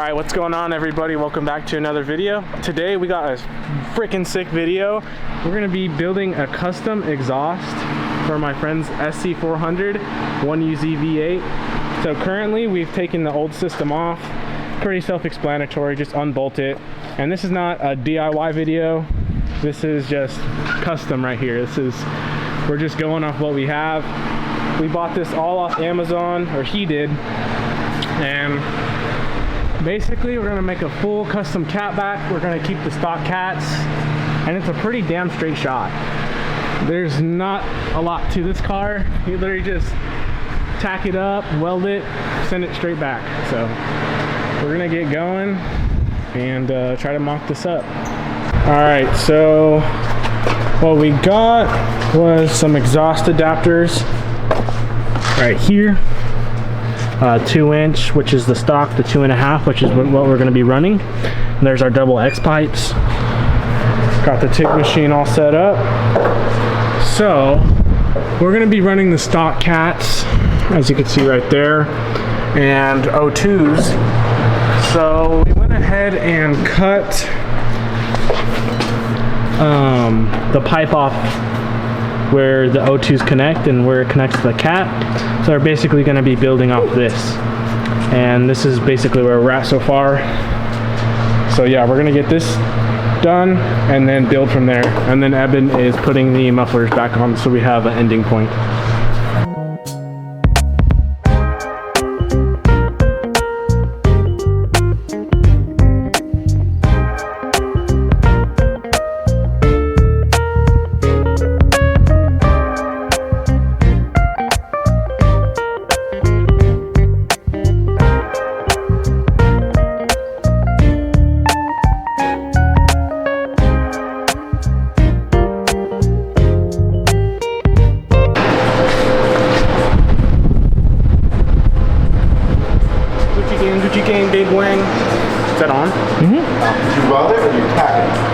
Alright, what's going on everybody? Welcome back to another video. Today we got a freaking sick video. We're going to be building a custom exhaust for my friend's SC400 1UZ V8. So currently we've taken the old system off. Pretty self-explanatory, just unbolt it. And this is not a DIY video. This is just custom right here. We're just going off what we have. We bought this all off Amazon, or he did. And basically, we're gonna make a full custom cat back. We're gonna keep the stock cats, and it's a pretty damn straight shot. There's not a lot to this car. You literally just tack it up, weld it, send it straight back. So we're gonna get going and try to mock this up. All right, so what we got was some exhaust adapters right here. 2-inch, which is the stock, the 2.5, which is what we're going to be running. And there's our double X pipes. Got the tick machine all set up. So we're going to be running the stock cats, as you can see right there, and O2s. So we went ahead and cut the pipe off where the O2s connect and where it connects to the cat. So we're basically going to be building off this, and this is basically where we're at so far. So yeah, we're going to get this done and then build from there, and then Eben is putting the mufflers back on so we have an ending point. Gucci Gang Big Wing. Is that on? Mm-hmm. Did you weld it or did you tack it?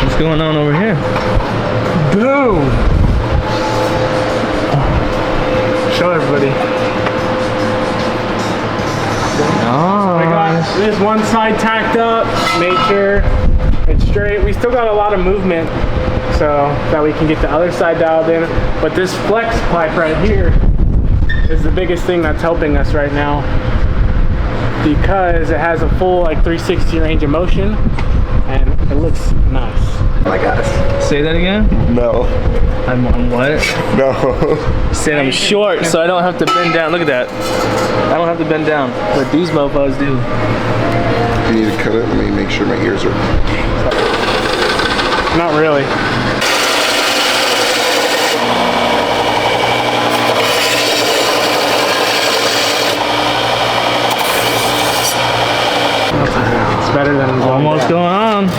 What's going on over here? Boom! Show everybody. Oh, I got this one side tacked up, made sure it's straight. We still got a lot of movement so that we can get the other side dialed in. But this flex pipe right here is the biggest thing that's helping us right now, because it has a full like 360 range of motion and it looks nice. Oh my gosh. say that again? No. I'm what? No. Said I'm short, so I don't have to bend down. Look at that. I don't have to bend down, but these mofos do. You need to cut it. Let me make sure my ears are... Not really. It's better than almost going on.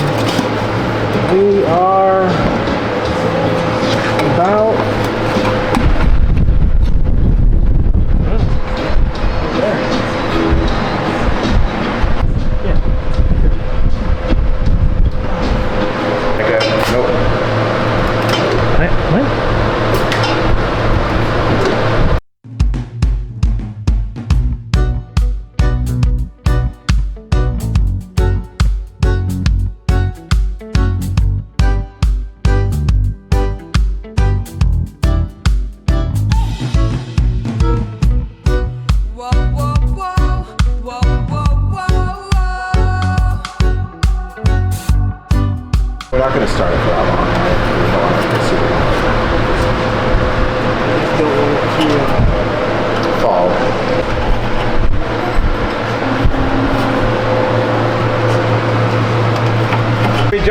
We are about there. Yeah. Okay. Nope. What?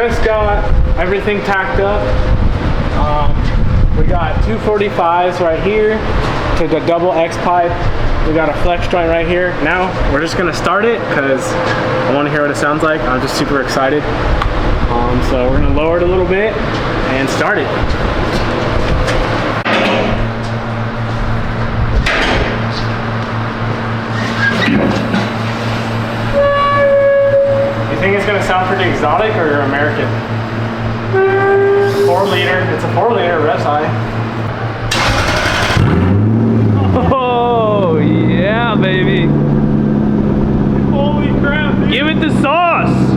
just got everything tacked up. We got 245s right here to the double X pipe. We got a flex joint right here. Now we're just gonna start it because I want to hear what it sounds like. I'm just super excited. So we're gonna lower it a little bit and start it. You think it's gonna sound pretty exotic or American? 4 liter. It's a 4 liter rev high. Oh, yeah, baby. Holy crap, dude. Give it the sauce.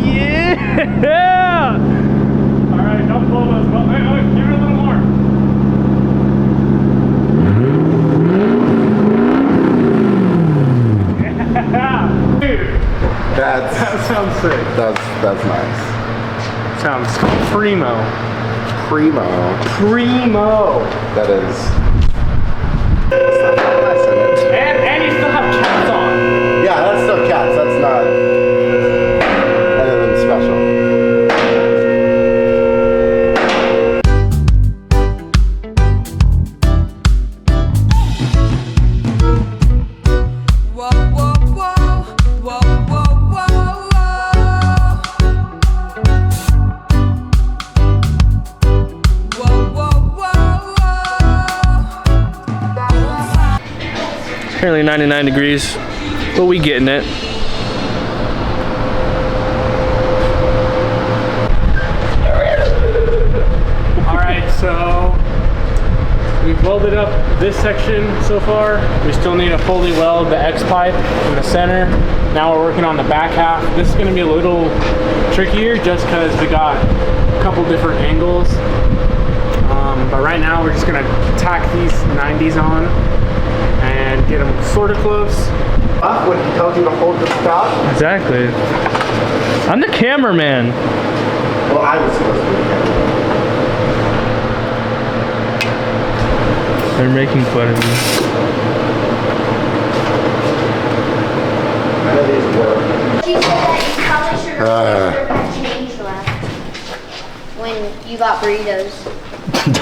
Yeah. All right, don't blow those. Well, wait, give it a little more. Yeah. Dude, that sounds sick. That's nice. Sounds primo. Primo. Primo. That is. That's not nice in it. And you still have cats on. Yeah, that's still cats. That's not anything special. Currently 99 degrees, but we getting it. All right, so we've welded up this section so far. We still need to fully weld the X pipe in the center. Now we're working on the back half. This is gonna be a little trickier just because we got a couple different angles. But right now we're just gonna tack these 90s on and get them sort of close. When he tells you to hold the stop. Exactly. I'm the cameraman. Well, I was supposed to be the cameraman. They're making fun of me. None of these work. She said that you probably should have change left when you got burritos.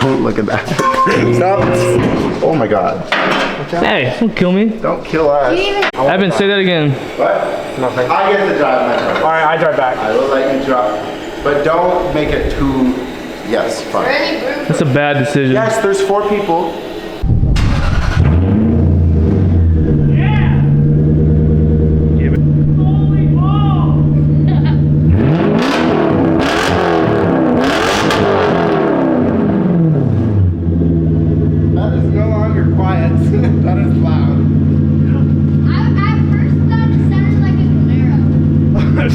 Don't look at that. Stop. Oh my god. Hey, don't kill me. Don't kill us. Evan, say that again. What? Nothing. I get to drive my car. All right, I drive back. I will let you drive. But don't make it too... Yes, fine. That's a bad decision. Yes, there's 4 people. Yeah! Give it. Holy balls! That is no longer quiet. That is loud. I first thought it sounded like a Camaro.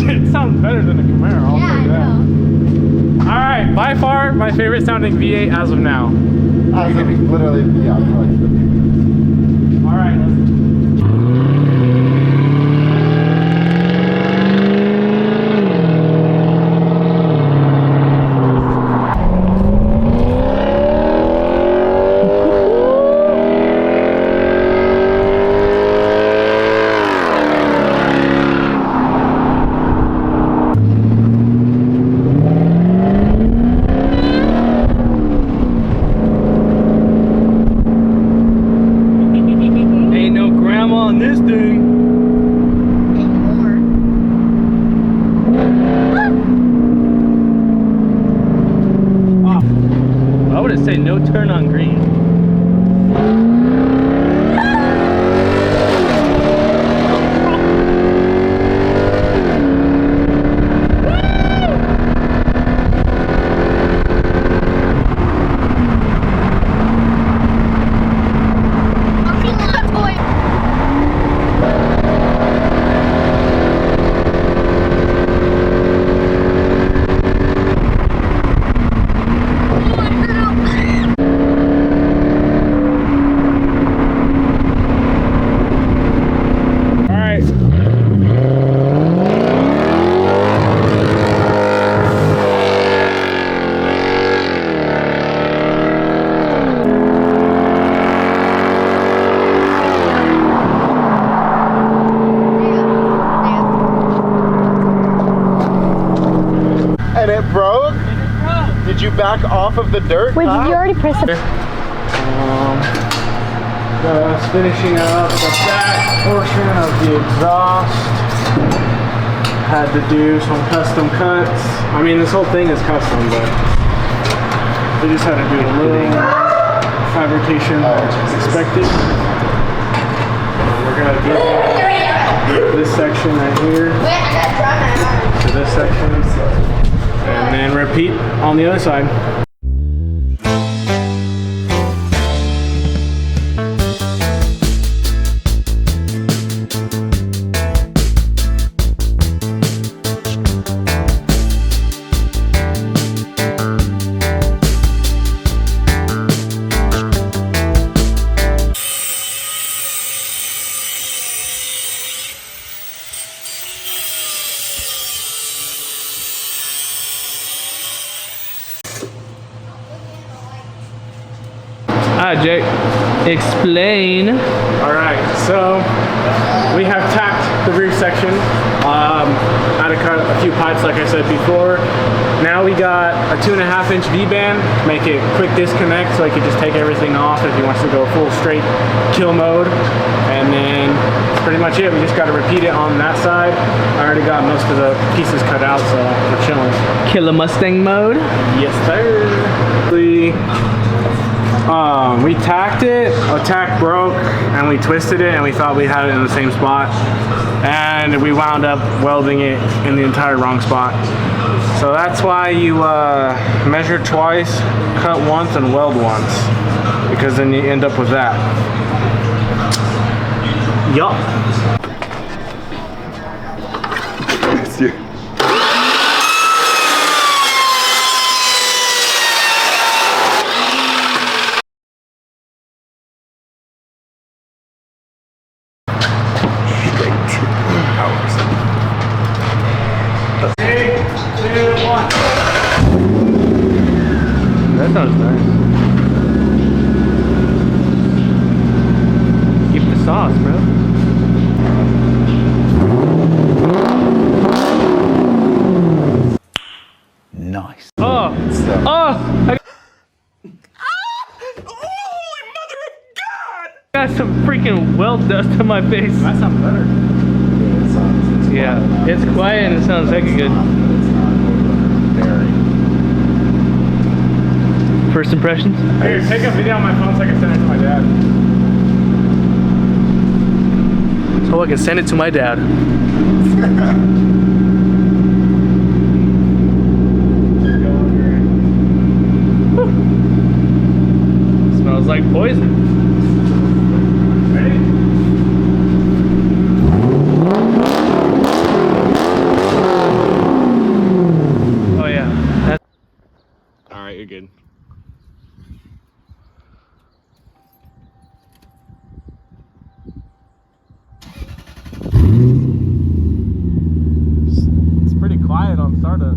It sounds better than a Camaro. I'll Yeah, I say that. know. All right, by far my favorite sounding V8 as of now. Literally, yeah, for like 50 minutes. All right, let's. Ain't no grandma on this thing. And more. Why would it say no turn on green? back off of the dirt? Wait, did you already press it? Just finishing up the back portion of the exhaust. Had to do some custom cuts. I mean, this whole thing is custom, but we just had to do a little fabrication expected. We're gonna do this section right here to this section, and then repeat on the other side. Ah, Jake, explain. All right, so we have tacked the rear section. Had to cut a few pipes, like I said before. Now we got a 2.5-inch V-band, make it quick disconnect, so he can just take everything off if he wants to go full straight kill mode. And then that's pretty much it. We just got to repeat it on that side. I already got most of the pieces cut out, so we're chilling. Killer Mustang mode. Yes, sir. We tacked it, a tack broke, and we twisted it, and we thought we had it in the same spot, and we wound up welding it in the entire wrong spot. So that's why you measure twice, cut once, and weld once, because then you end up with that. Yup. That sounds nice. Keep the sauce, bro. Nice. Oh! Oh! Holy mother of God! Got some freaking weld dust on my face. That sounds better. Yeah, it's quiet and it sounds hecka good. First impressions? Here, take a video on my phone so I can send it to my dad. So I can send it to my dad. Smells like poison. Ready? Oh yeah. That's Alright, you're good. It's pretty quiet on startup.